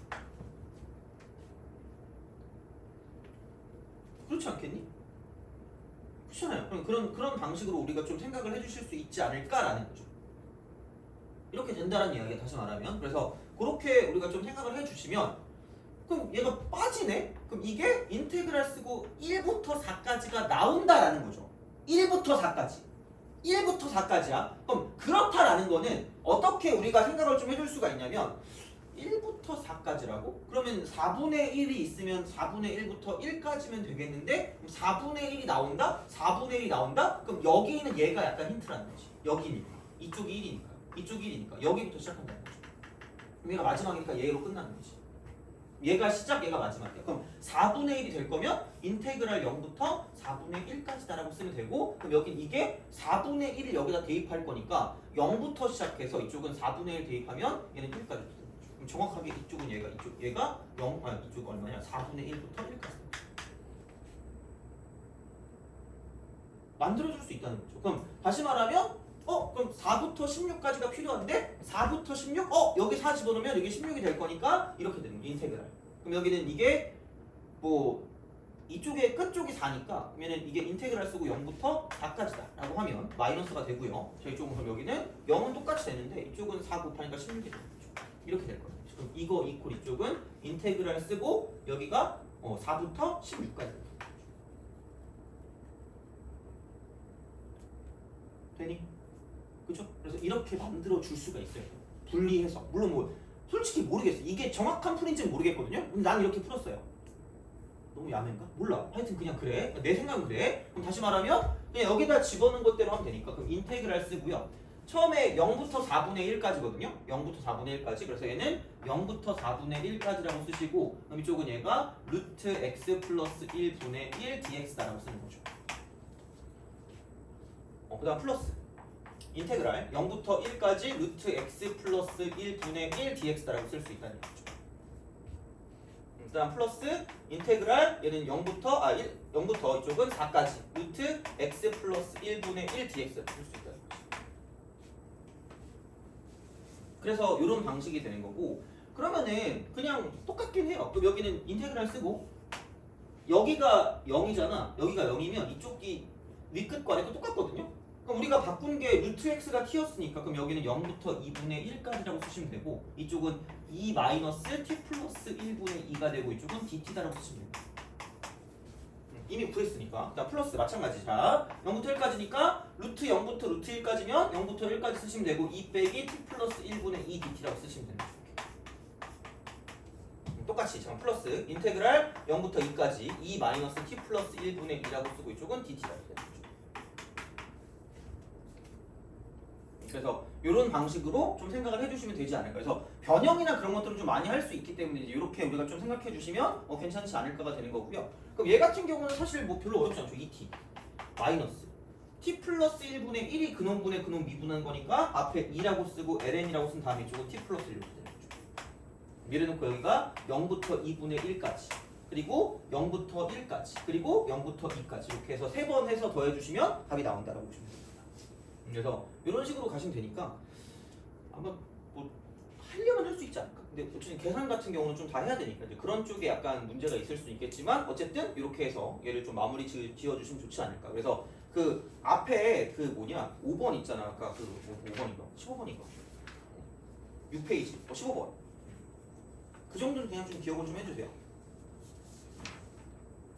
그렇지 않겠니? 그렇잖아요. 그런 방식으로 우리가 좀 생각을 해주실 수 있지 않을까라는 거죠. 이렇게 된다는 이야기야. 다시 말하면. 그래서 그렇게 우리가 좀 생각을 해주시면 그럼 얘가 빠지네? 그럼 이게 인테그랄 쓰고 1부터 4까지가 나온다라는 거죠. 1부터 4까지. 1부터 4까지야. 그럼 그렇다라는 거는 어떻게 우리가 생각을 좀 해줄 수가 있냐면 1부터 4까지라고? 그러면 4분의 1이 있으면 4분의 1부터 1까지면 되겠는데 4분의 1이 나온다? 4분의 1이 나온다? 그럼 여기 있는 얘가 약간 힌트라는 거지. 여기니까. 이쪽이 1이니까. 이쪽이 1이니까. 여기부터 시작한다는 거죠. 그럼 얘가 마지막이니까 얘로 끝나는 거지. 얘가 시작, 얘가 마지막이야. 그럼 4분의 1이 될 거면 인테그랄 0부터 4분의 1까지다라고 쓰면 되고, 그럼 여긴 이게 4분의 1을 여기다 대입할 거니까 0부터 시작해서 이쪽은 4분의 1 대입하면 얘는 1까지 되는 거죠. 그럼 정확하게 이쪽은 얘가 이쪽 얼마냐? 4분의 1부터 1까지 만들어줄 수 있다는 거죠. 그럼 다시 말하면 그럼 4부터 16까지가 필요한데 4부터 16? 여기 4 집어넣으면 여기 16이 될 거니까 이렇게 되는 거예요. 인테그랄. 그럼 여기는 이게 뭐 이쪽에 끝쪽이 4니까 그러면 이게 인테그랄 쓰고 0부터 4까지다 라고 하면 마이너스가 되고요. 자, 이쪽은 그럼 여기는 0은 똑같이 되는데 이쪽은 4 곱하니까 16이 되는 거죠. 이렇게 될 거예요. 그럼 이거 이퀄 이쪽은 인테그랄 쓰고 여기가 4부터 16까지 됩니다. 되니? 그죠? 그래서 이렇게 만들어 줄 수가 있어요. 분리해서. 물론 뭐 솔직히 모르겠어. 이게 정확한 풀인지는 모르겠거든요. 근데 난 이렇게 풀었어요. 너무 야맨가? 몰라. 하여튼 그냥 그래. 내 생각은 그래. 그럼 다시 말하면 그냥 여기다 집어넣은 것대로 하면 되니까 그럼 인테그랄 쓰고요. 처음에 0부터 4분의 1까지거든요. 0부터 4분의 1까지. 그래서 얘는 0부터 4분의 1까지라고 쓰시고 그럼 이쪽은 얘가 루트 x 플러스 1분의 1 dx다라고 쓰는 거죠. 그 다음 플러스 인테그랄 0부터 1까지 루트 x 플러스 1분의 1 dx다라고 쓸 수 있다는 거죠. 그 다음 플러스 인테그랄 얘는 0부터 이쪽은 4까지 루트 x 플러스 1분의 1 dx를 쓸 수 있다는 거죠. 그래서 이런 방식이 되는 거고 그러면은 그냥 똑같긴 해요. 그럼 여기는 인테그랄 쓰고 여기가 0이잖아. 여기가 0이면 이쪽이 위끝과 아래끝 똑같거든요. 그럼 우리가 바꾼 게 루트 x가 t였으니까 그럼 여기는 0부터 2분의 1까지라고 쓰시면 되고 이쪽은 2 마이너스 t 플러스 1분의 2가 되고 이쪽은 dt다라고 쓰시면 됩니다. 이미 구했으니까. 자 플러스 마찬가지. 자 0부터 1까지니까 루트 0부터 루트 1까지면 0부터 1까지 쓰시면 되고 2 빼기 t 플러스 1분의 2 dt라고 쓰시면 됩니다. 똑같이 자 플러스 인테그랄 0부터 2까지 2 마이너스 t 플러스 1분의 2라고 쓰고 이쪽은 dt라고 되는 거죠. 그래서 이런 방식으로 좀 생각을 해주시면 되지 않을까. 그래서 변형이나 그런 것들을 좀 많이 할 수 있기 때문에 이렇게 우리가 좀 생각해 주시면 괜찮지 않을까가 되는 거고요. 그럼 얘 같은 경우는 사실 뭐 별로 어렵지 않죠. 2t 마이너스 t 플러스 1분의 1이 근원분의 근원 미분한 거니까 앞에 2라고 쓰고 ln이라고 쓴 다음에 이쪽은 t 플러스 1로 되는 거죠. 밀어놓고 여기가 0부터 2분의 1까지 그리고 0부터 1까지 그리고 0부터 2까지 이렇게 해서 3번 해서 더해주시면 답이 나온다라고 보시면 됩니다. 그래서 이런 식으로 가시면 되니까 아마 뭐 하려면 할 수 있지 않을까. 근데 어쨌든 계산 같은 경우는 좀 다 해야 되니까 이제 그런 쪽에 약간 문제가 있을 수 있겠지만 어쨌든 이렇게 해서 얘를 좀 마무리 지어주시면 좋지 않을까. 그래서 그 앞에 그 5번 있잖아. 아까 그 5번인가 15번인가 6페이지 15번 그 정도는 그냥 좀 기억을 좀 해주세요.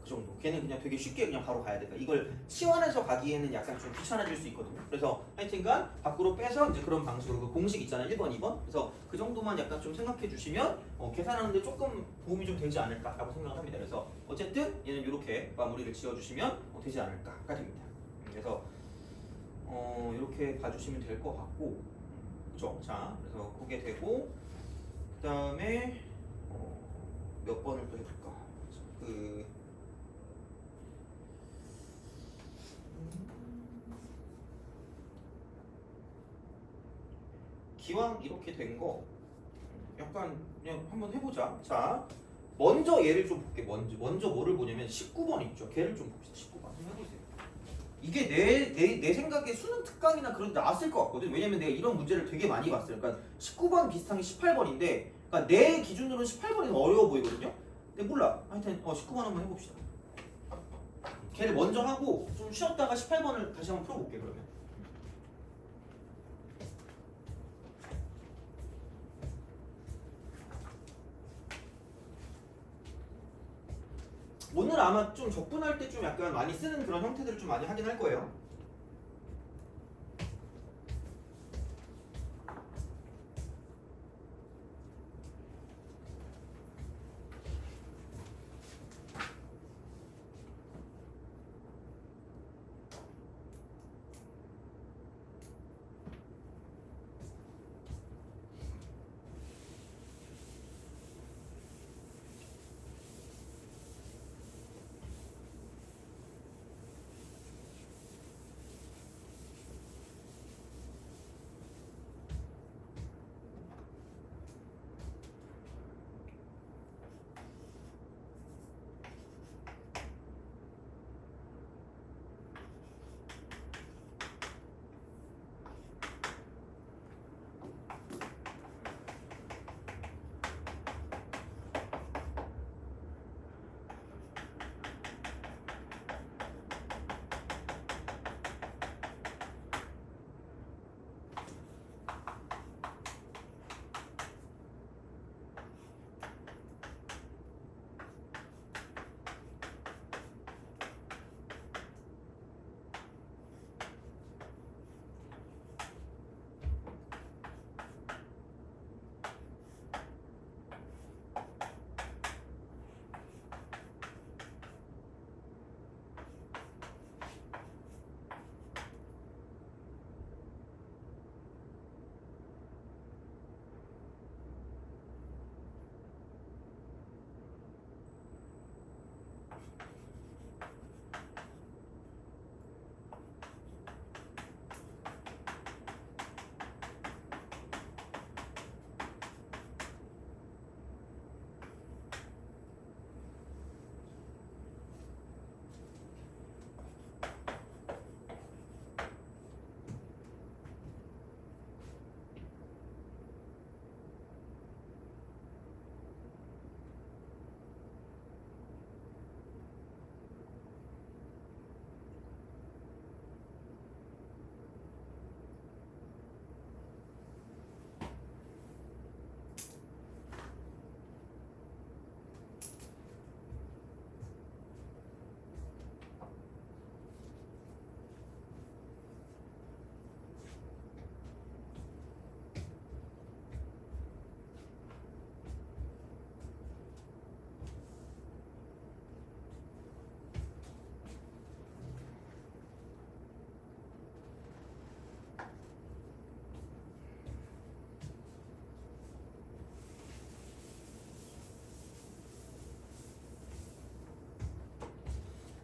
그 정도. 걔는 그냥 되게 쉽게 그냥 바로 가야 되니까 이걸 치환해서 가기에는 약간 좀 귀찮아질 수 있거든요. 그래서 하여튼간 밖으로 빼서 이제 그런 방식으로 그 공식 있잖아요. 1번, 2번. 그래서 그 정도만 약간 좀 생각해 주시면 계산하는데 조금 도움이 좀 되지 않을까라고 생각을 합니다. 그래서 어쨌든 얘는 이렇게 마무리를 지어 주시면 되지 않을까가 됩니다. 그래서 이렇게 봐주시면 될 것 같고, 그죠? 자, 그래서 그게 되고 그 다음에 몇 번을 또 해볼까? 기왕 이렇게 된 거 약간 그냥 한번 해보자. 자, 먼저 얘를 좀 볼게. 먼저 뭐를 보냐면 19번 있죠. 걔를 좀 봅시다. 19번 한번 해보세요. 이게 내 생각에 수능 특강이나 그런 데 나왔을 것 같거든. 왜냐면 내가 이런 문제를 되게 많이 봤어요. 그러니까 19번 비슷한 게 18번인데 그러니까 내 기준으로는 18번이 더 어려워 보이거든요. 근데 몰라. 하여튼 19번 한번 해봅시다. 걔를 먼저 하고 좀 쉬었다가 18번을 다시 한번 풀어볼게 그러면. 오늘 아마 좀 적분할 때 좀 약간 많이 쓰는 그런 형태들을 좀 많이 하긴 할 거예요.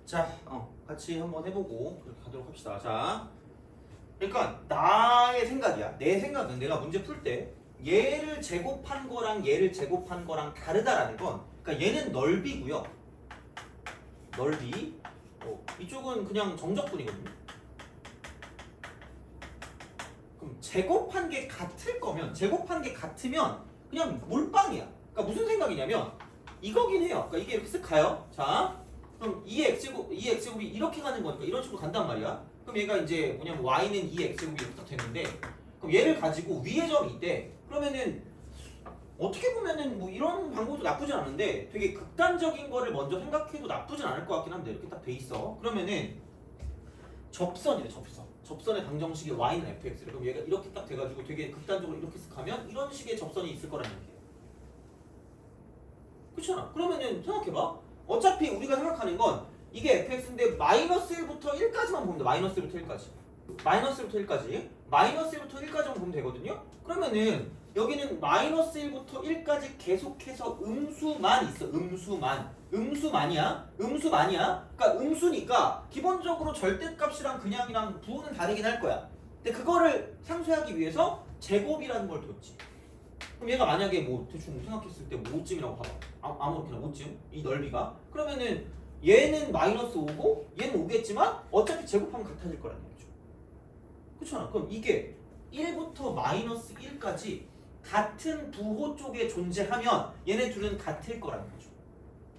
자, 같이 한번 해보고 그렇게 가도록 합시다. 자, 그러니까 나의 생각이야. 내 생각은 내가 문제 풀 때 얘를 제곱한 거랑 얘를 제곱한 거랑 다르다라는 건, 그러니까 얘는 넓이고요. 넓이. 이쪽은 그냥 정적분이거든요. 그럼 제곱한 게 같을 거면, 제곱한 게 같으면 그냥 몰빵이야. 그러니까 무슨 생각이냐면 이거긴 해요. 그러니까 이게 이렇게 쓱 가요. 자, 그럼 2x제곱이 이렇게 가는 거니까 이런 식으로 간단 말이야. 그럼 얘가 이제 뭐냐면 y는 2x제곱이 이렇게 딱 됐는데, 그럼 얘를 가지고 위에 점이 있대. 그러면은 어떻게 보면은 뭐 이런 방법도 나쁘진 않은데 되게 극단적인 거를 먼저 생각해도 나쁘진 않을 것 같긴 한데, 이렇게 딱 돼 있어. 그러면은 접선이래, 접선. 접선의 방정식이 y는 fx래. 그럼 얘가 이렇게 딱 돼가지고 되게 극단적으로 이렇게 쓱 가면 이런 식의 접선이 있을 거라는 얘기예요. 그렇잖아. 그러면은 생각해봐. 어차피 우리가 생각하는 건 이게 fx인데 마이너스 1부터 1까지만 보면 돼. 마이너스 1부터 1까지. 마이너스 1부터 1까지. 마이너스 1부터 1까지만 보면 되거든요. 그러면은 여기는 마이너스 1부터 1까지 계속해서 음수만 있어. 음수만이야. 그러니까 음수니까 기본적으로 절대값이랑 그냥이랑 부호는 다르긴 할 거야. 근데 그거를 상쇄하기 위해서 제곱이라는 걸 뒀지. 그럼 얘가 만약에 뭐 대충 생각했을 때 5쯤이라고 봐봐. 아무렇게나 5쯤. 이 넓이가. 그러면은 얘는 마이너스 5고 얘는 5겠지만 어차피 제곱하면 같아질 거라는 거죠. 그렇잖아. 그럼 이게 1부터 마이너스 1까지 같은 부호 쪽에 존재하면 얘네 둘은 같을 거라는 거죠.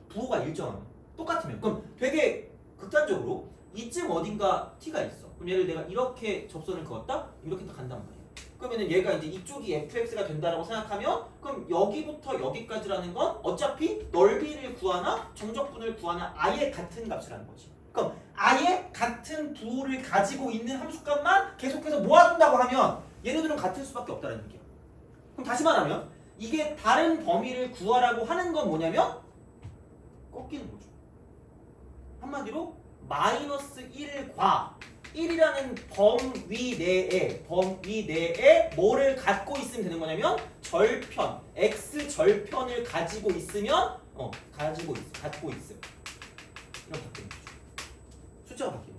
부호가 일정하면. 똑같으면. 그럼 되게 극단적으로 이쯤 어딘가 t가 있어. 그럼 얘를 내가 이렇게 접선을 그었다? 이렇게 딱 간단 말이야. 그러면은 얘가 이제 이쪽이 fx가 된다라고 생각하면, 그럼 여기부터 여기까지라는 건 어차피 넓이를 구하나 정적분을 구하나 아예 같은 값이라는 거지. 그럼 아예 같은 부호를 가지고 있는 함수값만 계속해서 모아둔다고 하면 얘네들은 같을 수밖에 없다는 얘기야. 그럼 다시 말하면 이게 다른 범위를 구하라고 하는 건 뭐냐면 꺾이는 거죠. 한마디로 마이너스 1과 1이라는 범위 내에 뭐를 갖고 있으면 되는 거냐면 절편, x 절편을 가지고 있으면 갖고 있음. 이렇게 바뀌는 거죠. 숫자가 바뀌는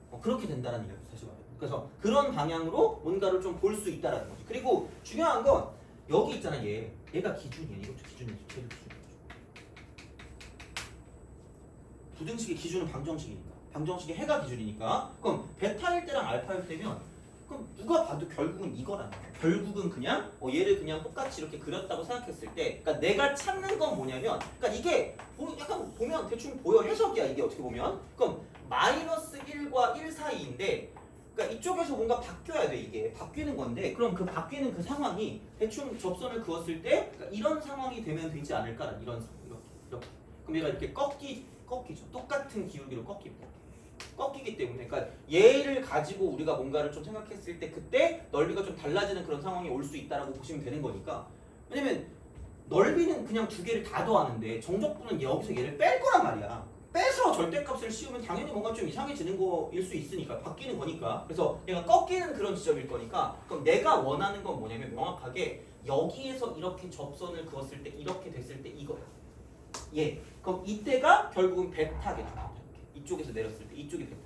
거야. 그렇게 된다는 얘기죠. 다시 말해. 그래서 그런 방향으로 뭔가를 좀 볼 수 있다라는 거죠. 그리고 중요한 건 여기 있잖아. 얘가 기준이야. 이것도 기준이죠. 걔도 기준이죠. 부등식의 기준은 방정식이니까. 방정식의 해가 기준이니까. 그럼 베타일 때랑 알파일 때면 그럼 누가 봐도 결국은 이거라는 거야. 결국은 그냥 얘를 그냥 똑같이 이렇게 그렸다고 생각했을 때, 그러니까 내가 찾는 건 뭐냐면, 그러니까 이게 약간 보면 대충 보여. 해석이야 이게 어떻게 보면. 그럼 마이너스 1과 1 사이인데, 그러니까 이쪽에서 뭔가 바뀌어야 돼. 이게 바뀌는 건데, 그럼 그 바뀌는 그 상황이 대충 접선을 그었을 때 그러니까 이런 상황이 되면 되지 않을까라는 이런 상황. 이렇게. 그럼 얘가 이렇게 꺾이죠. 똑같은 기울기로 꺾입니다. 꺾이기 때문에, 그러니까 얘를 가지고 우리가 뭔가를 좀 생각했을 때 그때 넓이가 좀 달라지는 그런 상황이 올 수 있다라고 보시면 되는 거니까. 왜냐면 넓이는 그냥 두 개를 다 더하는데 정적분은 여기서 얘를 뺄 거란 말이야. 빼서 절대값을 씌우면 당연히 뭔가 좀 이상해지는 거일 수 있으니까, 바뀌는 거니까. 그래서 얘가 꺾이는 그런 지점일 거니까, 그럼 내가 원하는 건 뭐냐면 명확하게 여기에서 이렇게 접선을 그었을 때 이렇게 됐을 때 이거야. 그럼 이때가 결국은 베타겠죠. 이쪽에서 내렸을 때 이쪽이 베타.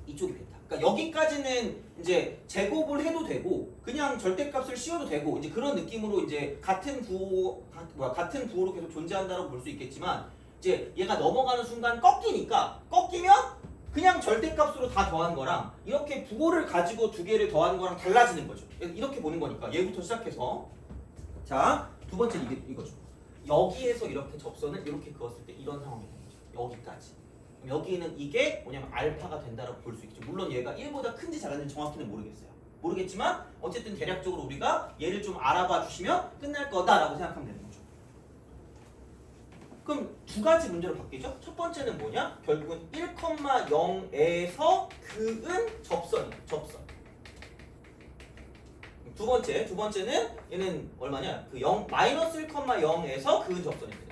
이쪽이 베타. 그러니까 여기까지는 이제 제곱을 해도 되고 그냥 절대값을 씌워도 되고 이제 그런 느낌으로 이제 같은 부호로 계속 존재한다고 볼 수 있겠지만, 이제 얘가 넘어가는 순간 꺾이면 그냥 절대값으로 다 더한 거랑 이렇게 부호를 가지고 두 개를 더한 거랑 달라지는 거죠. 이렇게 보는 거니까 얘부터 시작해서. 자, 두 번째 이거죠. 여기에서 이렇게 접선을 이렇게 그었을 때 이런 상황이 되는 거죠. 여기까지. 여기는 이게 뭐냐면 알파가 된다라고 볼 수 있죠. 물론 얘가 1보다 큰지 작은지 정확히는 모르겠지만 어쨌든 대략적으로 우리가 얘를 좀 알아봐 주시면 끝날 거다라고 생각하면 되는 거죠. 그럼 두 가지 문제로 바뀌죠. 첫 번째는 뭐냐? 결국은 1,0에서 그은 접선. 두 번째는 얘는 얼마냐? 그 마이너스 1,0에서 그은 접선입니다.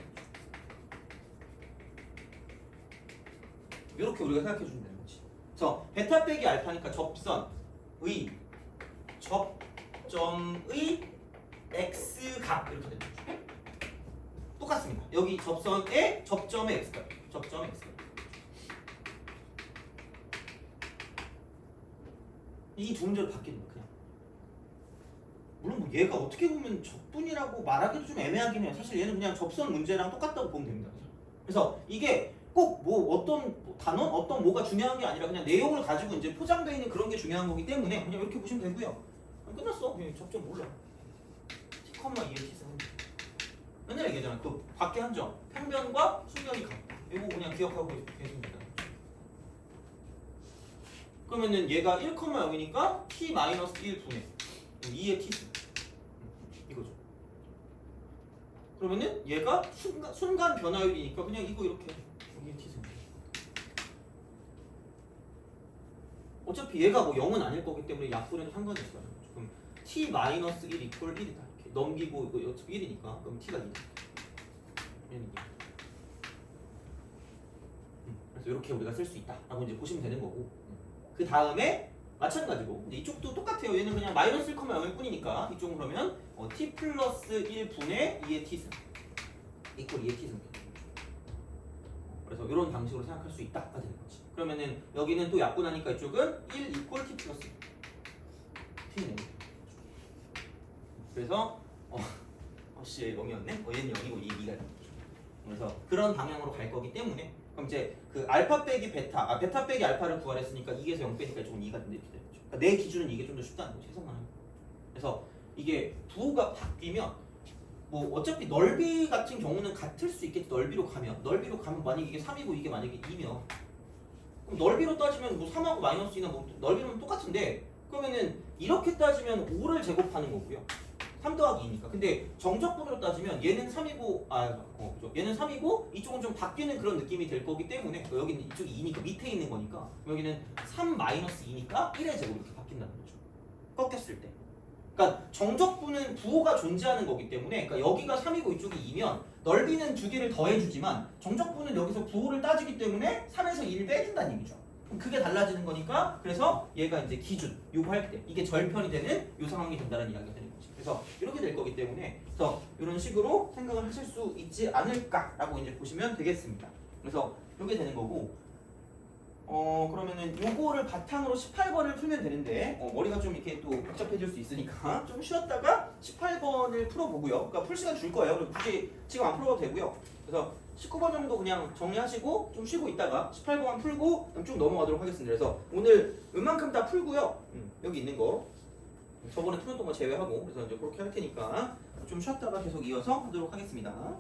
이렇게 우리가 생각해 주면 되는 거지. 그래서 베타 빼기 알파니까 접점의 x값 이렇게 되는 거죠. 똑같습니다. 여기 접점의 x값. 접점 x. 이 두 문제로 바뀌는 거야 그냥. 물론 뭐 얘가 어떻게 보면 적분이라고 말하기도 좀 애매하긴 해요. 사실 얘는 그냥 접선 문제랑 똑같다고 보면 됩니다. 그래서 이게 꼭 뭐 어떤 단원, 어떤 뭐가 중요한 게 아니라 그냥 내용을 가지고 이제 포장되어 있는 그런 게 중요한 거기 때문에 그냥 이렇게 보시면 되고요. 끝났어. 그냥 접점 몰라. t, 2의 t승. 맨날 얘기하잖아. 그 밖에 한 점. 평면과 순면이 같다. 이거 그냥 기억하고 계시면 됩니다. 그러면은 얘가 1,0이니까 t-1분의 2의 t승. 이거죠. 그러면은 얘가 순간 변화율이니까 그냥 이거 이렇게 2의 t승. 어차피 얘가 뭐 0은 아닐 거기 때문에 약분에도 상관이 없어요. 그럼 t-1 이퀄 1이다. 이렇게 넘기고 이거 어차피 1이니까 그럼 t가 2다. 그래서 이렇게 우리가 쓸 수 있다라고 이제 보시면 되는 거고. 그 다음에 마찬가지로 이제 이쪽도 똑같아요. 얘는 그냥 마이너스 1,0일 뿐이니까 이쪽은 그러면 t 플러스 1분의 2의 t승 이퀄 2의 t승. 그래서 이런 방식으로 생각할 수 있다가 되는 거지. 그러면은 여기는 또 약분하니까 이쪽은 1 이퀄 t 플러스 t는. 그래서 씨 0이었네? 얘는 0이고 이 2가 되는 거죠. 그래서 그런 방향으로 갈 거기 때문에 그럼 이제 그 알파 빼기 베타, 베타 빼기 알파를 구하랬으니까 2에서 0 빼니까 조금 2가 된다 이렇게 되는 거죠. 그러니까 내 기준은 이게 좀 더 쉽다는 거지. 해석만 하면. 그래서 이게 부호가 바뀌면 뭐 어차피 넓이 같은 경우는 같을 수 있겠지. 넓이로 가면 만약에 이게 3이고 이게 만약에 2면 그럼 넓이로 따지면 뭐 3하고 마이너스 2나 뭐 넓이는 똑같은데 그러면은 이렇게 따지면 5를 제곱하는 거고요. 3 더하기 2니까. 근데 정적분으로 따지면 얘는 3이고 그죠? 얘는 3이고 이쪽은 좀 바뀌는 그런 느낌이 될 거기 때문에 여기는 이쪽이 2니까 밑에 있는 거니까 여기는 3 마이너스 2니까 1의 제곱 이렇게 바뀐다는 거죠. 꺾였을 때. 그러니까 정적분은 부호가 존재하는 거기 때문에 그러니까 여기가 3이고 이쪽이 2면 넓이는 두 개를 더해주지만 정적분은 여기서 부호를 따지기 때문에 3에서 2를 빼준다는 얘기죠. 그럼 그게 달라지는 거니까 그래서 얘가 이제 기준 요거 할 때 이게 절편이 되는 요 상황이 된다는 이야기가 되는 거지. 그래서 이렇게 될 거기 때문에 그래서 이런 식으로 생각을 하실 수 있지 않을까라고 이제 보시면 되겠습니다. 그래서 이게 되는 거고 그러면은 요거를 바탕으로 18번을 풀면 되는데 머리가 좀 이렇게 또 복잡해질 수 있으니까 좀 쉬었다가 18번을 풀어보고요. 그러니까 풀 시간 줄 거예요. 그리고 굳이 지금 안 풀어도 되고요. 그래서 19번 정도 그냥 정리하시고 좀 쉬고 있다가 18번만 풀고 쭉 넘어가도록 하겠습니다. 그래서 오늘 웬만큼 다 풀고요. 여기 있는 거 저번에 풀었던 거 제외하고 그래서 이제 그렇게 할 테니까 좀 쉬었다가 계속 이어서 하도록 하겠습니다.